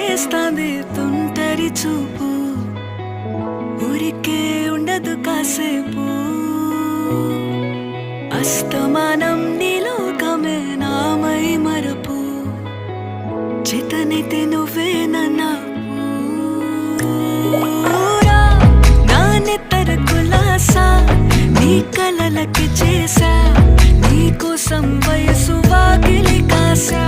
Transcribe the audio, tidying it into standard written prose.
చేస్తాంది తుంటరి చూపు, ఊరికే ఉండదు కాసేపు. అస్తమానం నీలోకమే నామై మరపు, చేతనైతే నువ్వే నన్నా నా నెత్తర కులాసా, నీ కలలకి చేసా, నీ కోసం వయసు వాకిలి కాసా.